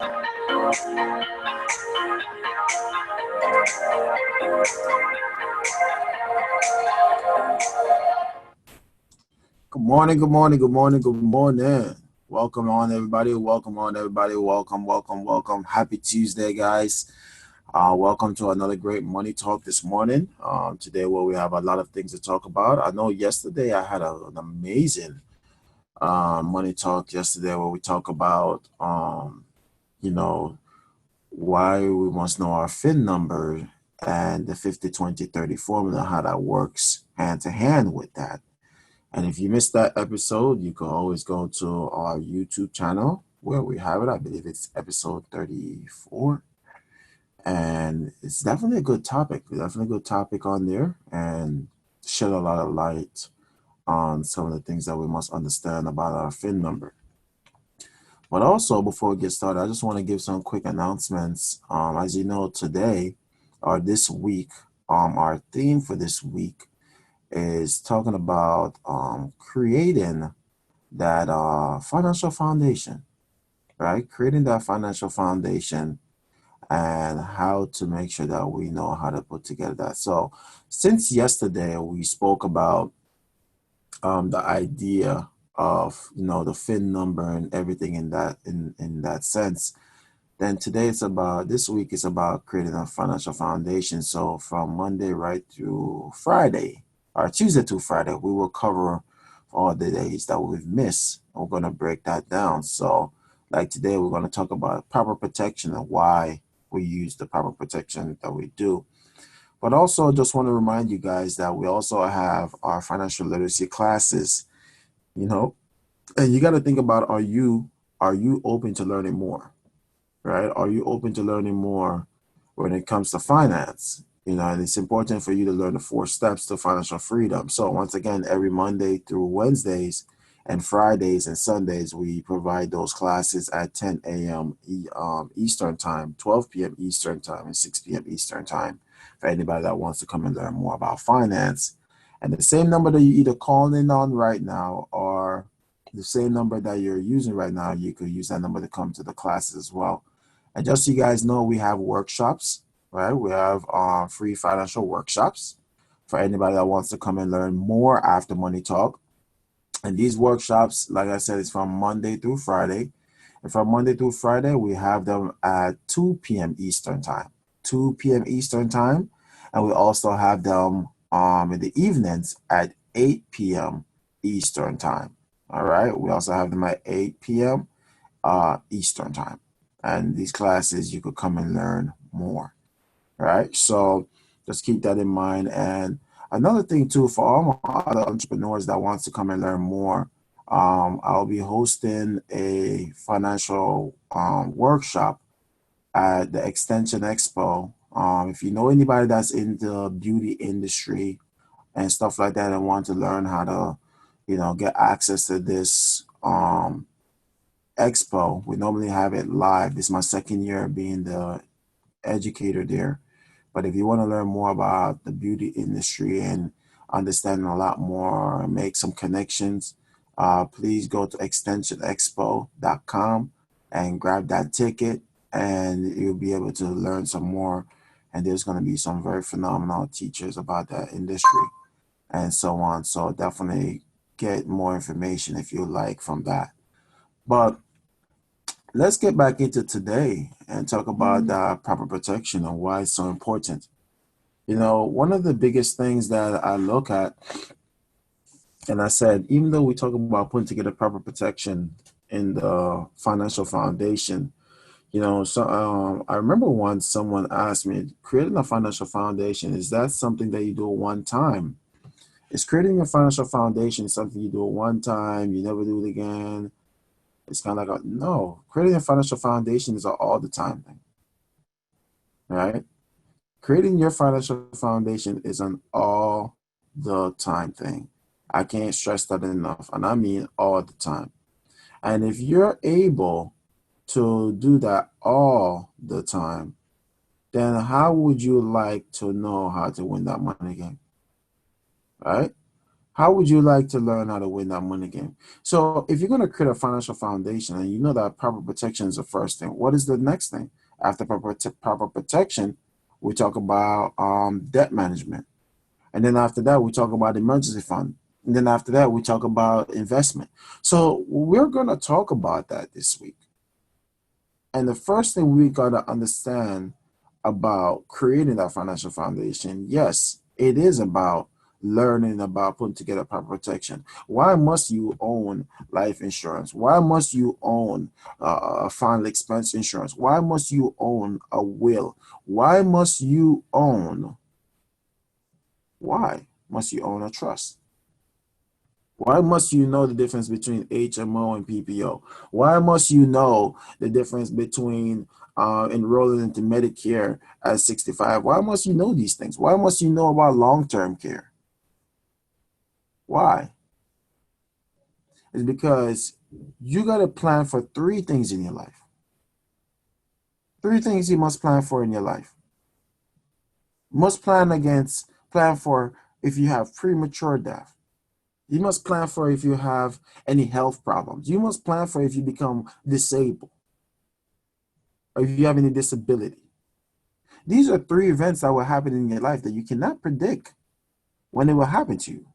Good morning, good morning, good morning, good morning. Welcome on everybody. Welcome on everybody. Welcome, welcome, welcome. Happy Tuesday, guys. Welcome to another great money talk this morning. Today, where we have a lot of things to talk about. I know yesterday I had an amazing money talk yesterday where we talk about you know why we must know our FIN number and the 50-20-30 formula, how that works hand to hand with that. And if you missed that episode, you can always go to our YouTube channel where we have it. I believe it's episode 34. And it's definitely a good topic. Definitely a good topic on there and shed a lot of light on some of the things that we must understand about our FIN number. But also, before we get started, I just want to give some quick announcements. As you know, today or this week, our theme for this week is talking about creating that financial foundation, right? Creating that financial foundation and how to make sure that we know how to put together that. So since yesterday, we spoke about the idea of, the FIN number and everything in that sense. Then today this week is about creating a financial foundation. So from Monday right through Friday, or Tuesday to Friday, we will cover all the days that we've missed. We're going to break that down. So like today, we're going to talk about proper protection and why we use the proper protection that we do. But also just want to remind you guys that we also have our financial literacy classes, and you got to think about, are you open to learning more? Right? Are you open to learning more when it comes to finance? And it's important for you to learn the 4 steps to financial freedom. So once again, every Monday through Wednesdays and Fridays and Sundays, we provide those classes at 10 a.m. Eastern time, 12 p.m. Eastern time, and 6 p.m. Eastern time for anybody that wants to come and learn more about finance. And the same number that you either call in on right now or the same number that you're using right now, you could use that number to come to the classes as well. And just so you guys know, we have workshops, right? We have free financial workshops for anybody that wants to come and learn more after Money Talk. And these workshops, like I said, is from Monday through Friday. And from Monday through Friday, we have them at 2 p.m. Eastern time. 2 p.m. Eastern time. And we also have them in the evenings at 8 p.m. Eastern time. All right. We also have them at 8 p.m. Eastern time. And these classes, you could come and learn more. All right. So just keep that in mind. And another thing too, for all my other entrepreneurs that wants to come and learn more, I'll be hosting a financial workshop at the Extension Expo. If you know anybody that's in the beauty industry and stuff like that and want to learn how to, get access to this expo, we normally have it live. This is my second year being the educator there. But if you want to learn more about the beauty industry and understanding a lot more, make some connections, please go to extensionexpo.com and grab that ticket, and you'll be able to learn some more. And there's going to be some very phenomenal teachers about that industry and so on. So definitely get more information if you like from that. But let's get back into today and talk about proper protection and why it's so important. One of the biggest things that I look at, and I said, even though we talk about putting together proper protection in the financial foundation, so I remember once someone asked me, creating a financial foundation, is that something that you do one time? Is creating a financial foundation something you do one time, you never do it again? It's kind of like, no, creating a financial foundation is an all the time thing, right? Creating your financial foundation is an all the time thing. I can't stress that enough, and I mean all the time. And if you're able to do that all the time, then how would you like to know how to win that money game, right? How would you like to learn how to win that money game? So if you're going to create a financial foundation and you know that proper protection is the first thing, what is the next thing? After proper protection, we talk about debt management. And then after that, we talk about emergency fund. And then after that, we talk about investment. So we're going to talk about that this week. And the first thing we got to understand about creating that financial foundation, yes, it is about learning about putting together proper protection. Why must you own life insurance? Why must you own a final expense insurance? Why must you own a will? Why must you own a trust? Why must you know the difference between Hmo and Ppo? Why must you know the difference between enrolling into Medicare at 65? Why must you know these things? Why must you know about long-term care? Why? It's because you got to plan for three things in your life. Three things you must plan for in your life. You must plan for if you have premature death. You must plan for if you have any health problems. You must plan for if you become disabled or if you have any disability. These are three events that will happen in your life that you cannot predict when it will happen to you.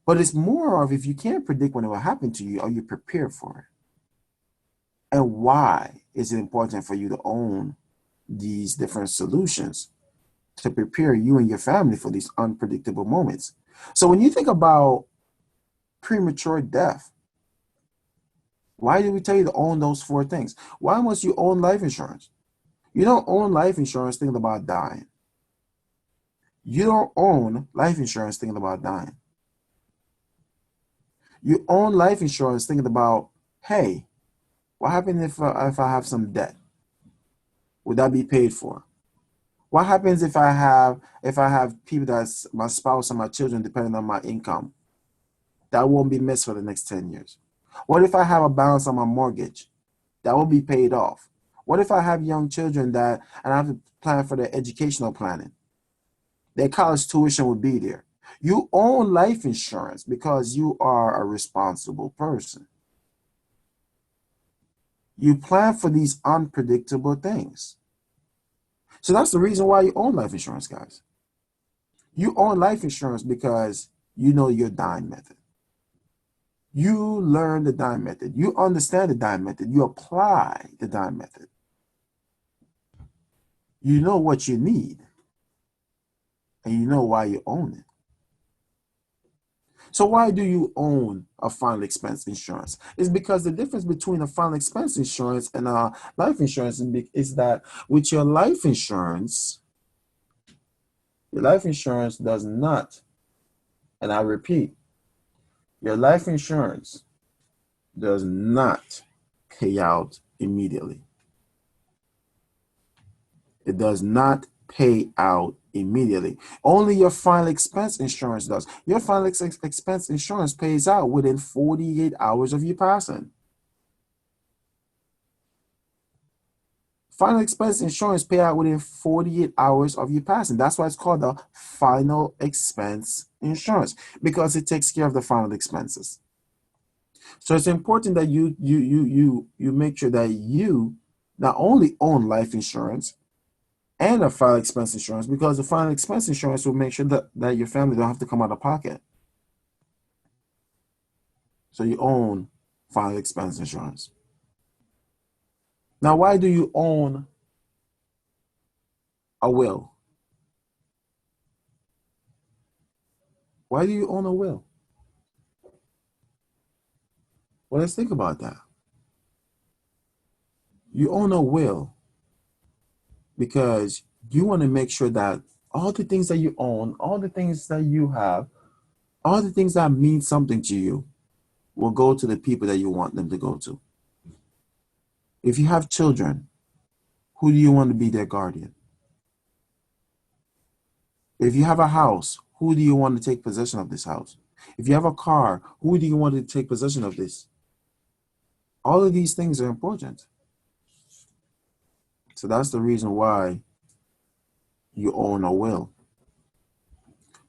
But it's more of if you can't predict when it will happen to you, are you prepared for it? And why is it important for you to own these different solutions to prepare you and your family for these unpredictable moments? So when you think about premature death, why did we tell you to own those four things? Why must you own life insurance? You don't own life insurance thinking about dying. You don't own life insurance thinking about dying. You own life insurance thinking about, hey, what happens if I have some debt? Would that be paid for? What happens if I have people that's my spouse and my children depending on my income? That won't be missed for the next 10 years. What if I have a balance on my mortgage? That will be paid off. What if I have young children and I have to plan for their educational planning? Their college tuition will be there. You own life insurance because you are a responsible person. You plan for these unpredictable things. So that's the reason why you own life insurance, guys. You own life insurance because you know your dying method. You learn the dying method. You understand the dying method. You apply the dying method. You know what you need, and you know why you own it. So why do you own a final expense insurance? It's because the difference between a final expense insurance and a life insurance is that with your life insurance does not, and I repeat, your life insurance does not pay out immediately. It does not pay out immediately. Only your final expense insurance does. Your final expense insurance pays out within 48 hours of you passing. Final expense insurance pay out within 48 hours of you passing. That's why it's called the final expense insurance, because it takes care of the final expenses. So it's important that you make sure that you not only own life insurance and a final expense insurance, because the final expense insurance will make sure that your family don't have to come out of pocket. So you own final expense insurance. Now, why do you own a will? Why do you own a will? Well, let's think about that. You own a will because you want to make sure that all the things that you own, all the things that you have, all the things that mean something to you will go to the people that you want them to go to. If you have children, who do you want to be their guardian? If you have a house, who do you want to take possession of this house? If you have a car, who do you want to take possession of this? All of these things are important. So that's the reason why you own a will.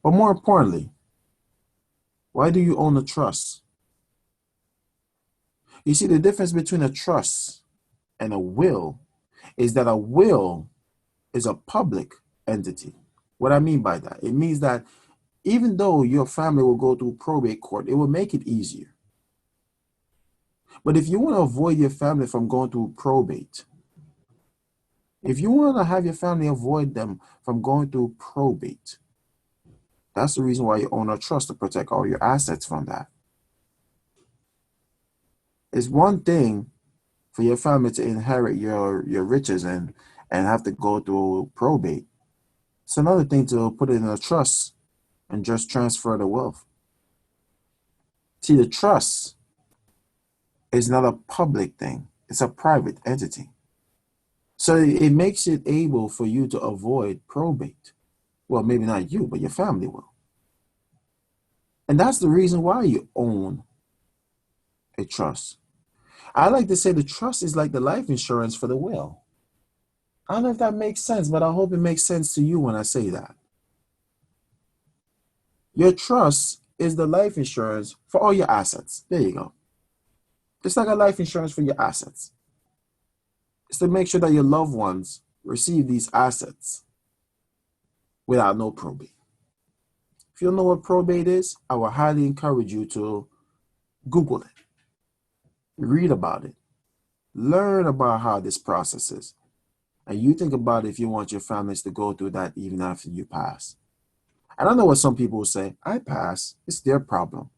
But more importantly, Why do you own a trust? You see, the difference between a trust and a will is that a will is a public entity. What I mean by that, it means that even though your family will go through probate court, it will make it easier. But if you want to avoid your family from going through probate, if you want to have your family avoid them from going through probate, that's the reason why you own a trust, to protect all your assets from that. It's one thing for your family to inherit your riches and have to go through probate. It's another thing to put it in a trust and just transfer the wealth. See, the trust is not a public thing. It's a private entity. So it makes it able for you to avoid probate. Well, maybe not you, but your family will. And that's the reason why you own a trust. I like to say the trust is like the life insurance for the will. I don't know if that makes sense, but I hope it makes sense to you when I say that. Your trust is the life insurance for all your assets. There you go. It's like a life insurance for your assets. It's to make sure that your loved ones receive these assets without no probate. If you don't know what probate is, I would highly encourage you to Google it, read about it, learn about how this process is, and you think about if you want your families to go through that even after you pass. And I know what some people will say, I pass, it's their problem.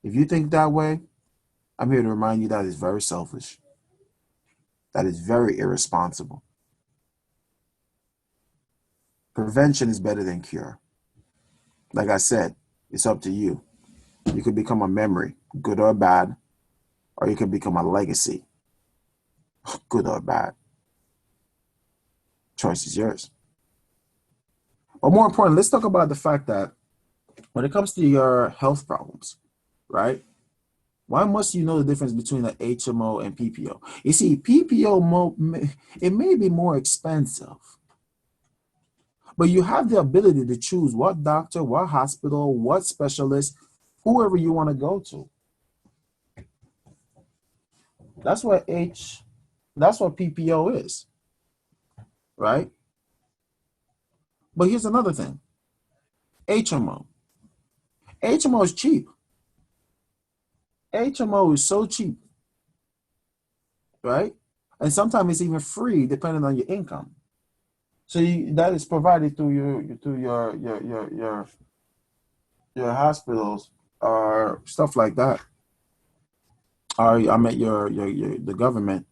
If you think that way, I'm here to remind you that is very selfish. That is very irresponsible. Prevention is better than cure. Like I said, it's up to you. You could become a memory, good or bad, or you could become a legacy, good or bad. Choice is yours. But more important, let's talk about the fact that when it comes to your health problems, right? Why must you know the difference between an HMO and PPO? You see, PPO, it may be more expensive, but you have the ability to choose what doctor, what hospital, what specialist, whoever you want to go to. That's what PPO is, right? But here's another thing. HMO. HMO is cheap. HMO is so cheap, right? And sometimes it's even free depending on your income. So that is provided through your hospitals or stuff like that. Or I meant your the government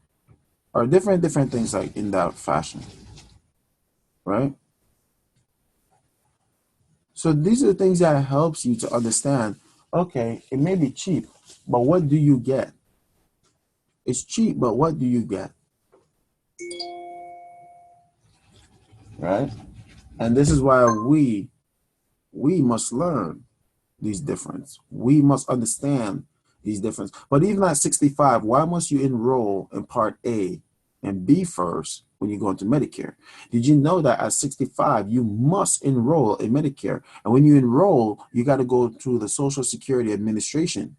or different things like in that fashion, right? So these are the things that helps you to understand, okay, it may be cheap, but what do you get? It's cheap, but what do you get? Right? And this is why we must learn these differences. We must understand these differences. But even at 65, why must you enroll in Part A and B first when you go into Medicare? Did you know that at 65, you must enroll in Medicare? And when you enroll, you got to go through the Social Security Administration.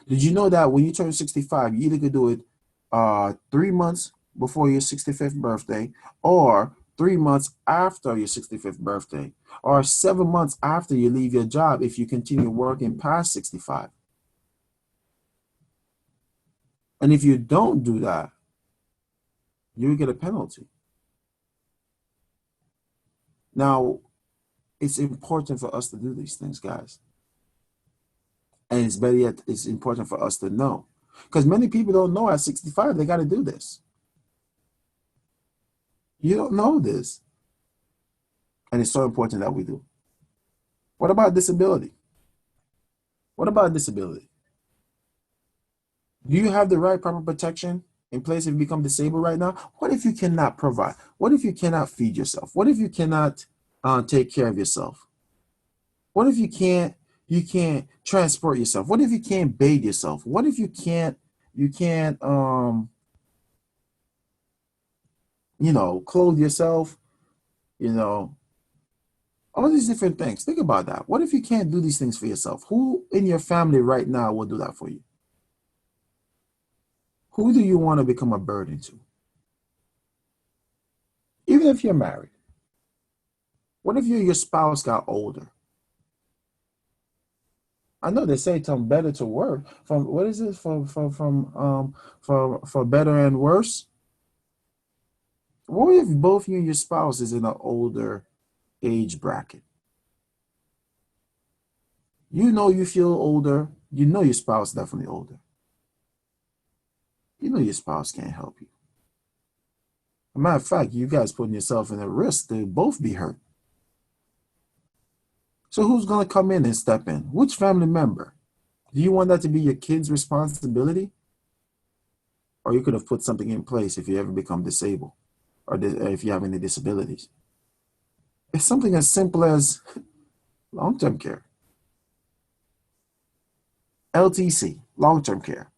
Did you know that when you turn 65, you either could do it 3 months before your 65th birthday, or 3 months after your 65th birthday, or 7 months after you leave your job if you continue working past 65. And if you don't do that, you get a penalty. Now, it's important for us to do these things, guys. And it's better yet, it's important for us to know. Because many people don't know at 65 they got to do this. You don't know this. And it's so important that we do. What about disability? What about disability? Do you have the right proper protection in place if you become disabled right now? What if you cannot provide? What if you cannot feed yourself? What if you cannot take care of yourself? What if you can't transport yourself? What if you can't bathe yourself? What if you can't clothe yourself, you know, All these different things. Think about that. What if you can't do these things for yourself? Who in your family right now will do that for you? Who do you want to become a burden to? Even if you're married. What if your spouse got older? I know they say it's better to work from what is it for better and worse? What if both you and your spouse is in an older age bracket? You know you feel older. You know your spouse is definitely older. You know your spouse can't help you. As a matter of fact, you guys putting yourself in a risk to both be hurt. So who's gonna come in and step in? Which family member? Do you want that to be your kid's responsibility? Or you could have put something in place if you ever become disabled or if you have any disabilities. It's something as simple as long-term care. LTC, long-term care.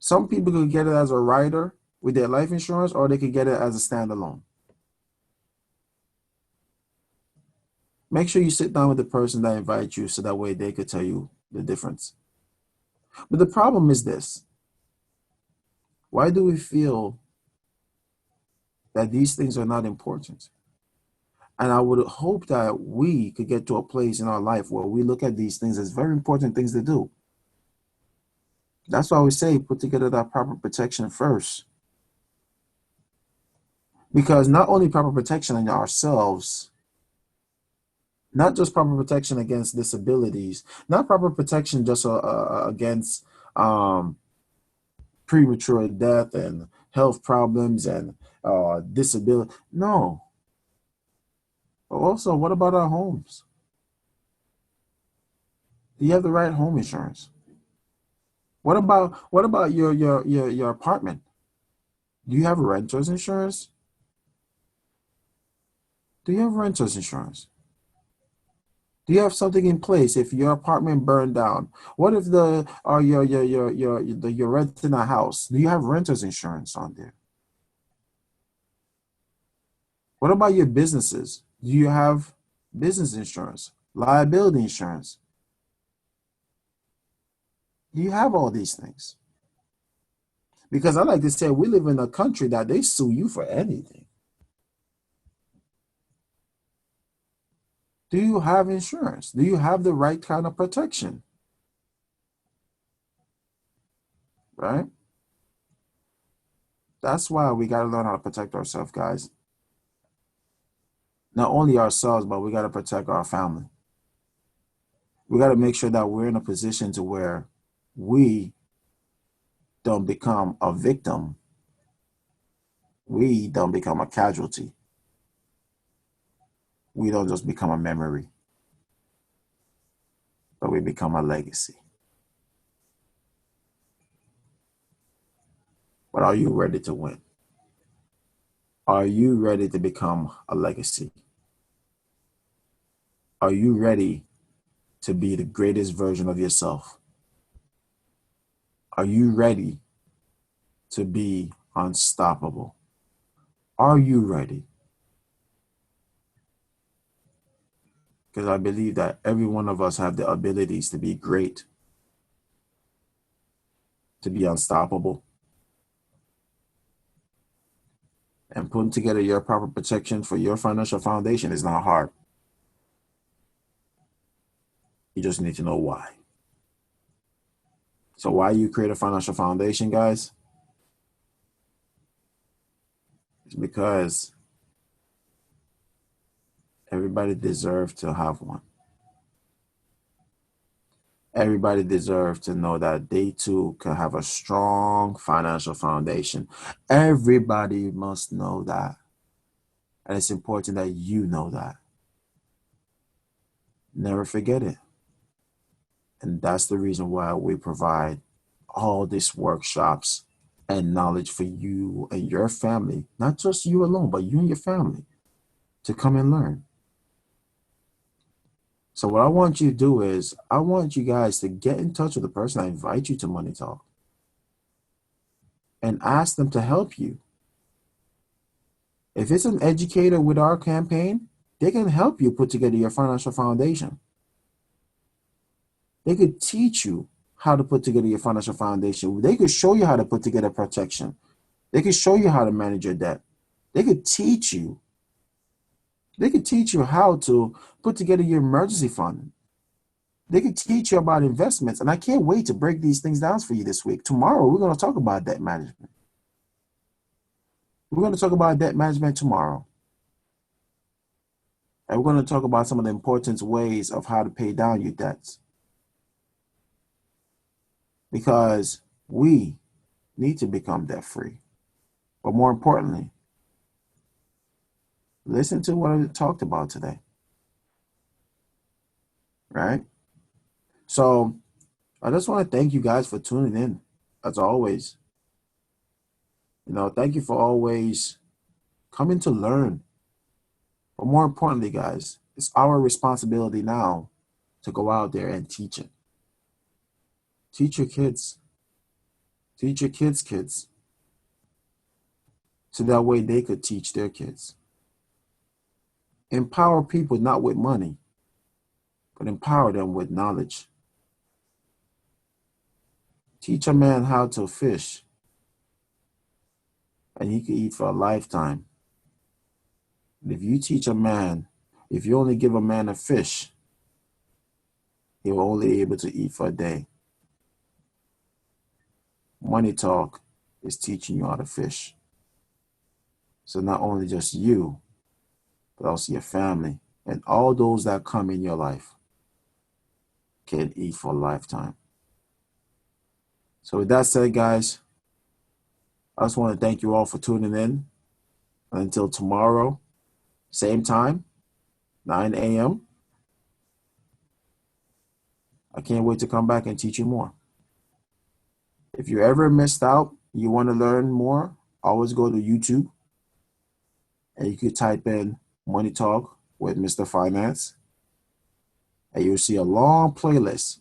Some people could get it as a rider with their life insurance, or they could get it as a standalone. Make sure you sit down with the person that invites you so that way they could tell you the difference. But the problem is this. Why do we feel that these things are not important? And I would hope that we could get to a place in our life where we look at these things as very important things to do. That's why we say put together that proper protection first. Because not only proper protection in ourselves, not just proper protection against disabilities, not proper protection just against premature death and health problems and disability. No. But also, what about our homes? Do you have the right home insurance? What about your apartment? Do you have renter's insurance? Do you have renter's insurance? Do you have something in place if your apartment burned down? What if you're renting a house? Do you have renter's insurance on there? What about your businesses? Do you have business insurance, liability insurance? Do you have all these things? Because I like to say we live in a country that they sue you for anything. Do you have insurance? Do you have the right kind of protection? Right? That's why we got to learn how to protect ourselves, guys. Not only ourselves, but we got to protect our family. We got to make sure that we're in a position to where we don't become a victim. We don't become a casualty. We don't just become a memory, but we become a legacy. But are you ready to win? Are you ready to become a legacy? Are you ready to be the greatest version of yourself? Are you ready to be unstoppable? Are you ready? Because I believe that every one of us have the abilities to be great, to be unstoppable. And putting together your proper protection for your financial foundation is not hard. You just need to know why. So why you create a financial foundation, guys? It's because everybody deserves to have one. Everybody deserves to know that they too can have a strong financial foundation. Everybody must know that. And it's important that you know that. Never forget it. And that's the reason why we provide all these workshops and knowledge for you and your family, not just you alone, but you and your family to come and learn. So what I want you to do is I want you guys to get in touch with the person I invite you to Money Talk and ask them to help you. If it's an educator with our campaign, They can help you put together your financial foundation. They could teach you how to put together your financial foundation. They could show you how to put together protection. They could show you how to manage your debt. They could teach you. They could teach you how to put together your emergency fund. They could teach you about investments. And I can't wait to break these things down for you this week. Tomorrow, we're going to talk about debt management. We're going to talk about debt management tomorrow. And we're going to talk about some of the important ways of how to pay down your debts. Because we need to become debt free. But more importantly, listen to what I talked about today. Right? So I just want to thank you guys for tuning in, as always. Thank you for always coming to learn. But more importantly, guys, it's our responsibility now to go out there and teach it. Teach your kids. Teach your kids' kids. So that way they could teach their kids. Empower people not with money, but empower them with knowledge. Teach a man how to fish, and he can eat for a lifetime. And if you teach a man, if you only give a man a fish, he will only be able to eat for a day. Money Talk is teaching you how to fish. So not only just you, but also your family and all those that come in your life can eat for a lifetime. So with that said, guys, I just want to thank you all for tuning in. And until tomorrow, same time, 9 a.m., I can't wait to come back and teach you more. If you ever missed out, you want to learn more, always go to YouTube and you can type in Money Talk with Mr. Finance and you'll see a long playlist,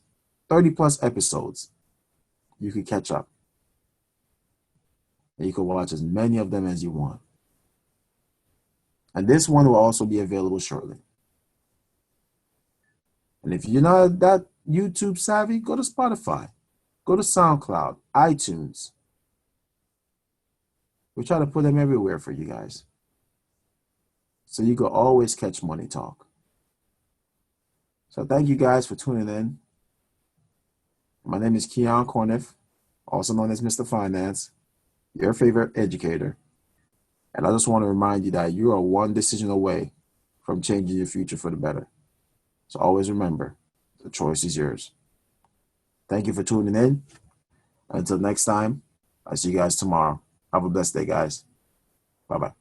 30 plus episodes. You can catch up and you can watch as many of them as you want. And this one will also be available shortly. And if you're not that YouTube savvy, go to Spotify, go to SoundCloud, iTunes. We try to put them everywhere for you guys. So you can always catch Money Talk. So thank you guys for tuning in. My name is Keyon Corniffe, also known as Mr. Finance, your favorite educator. And I just want to remind you that you are one decision away from changing your future for the better. So always remember, the choice is yours. Thank you for tuning in. Until next time, I'll see you guys tomorrow. Have a blessed day, guys. Bye-bye.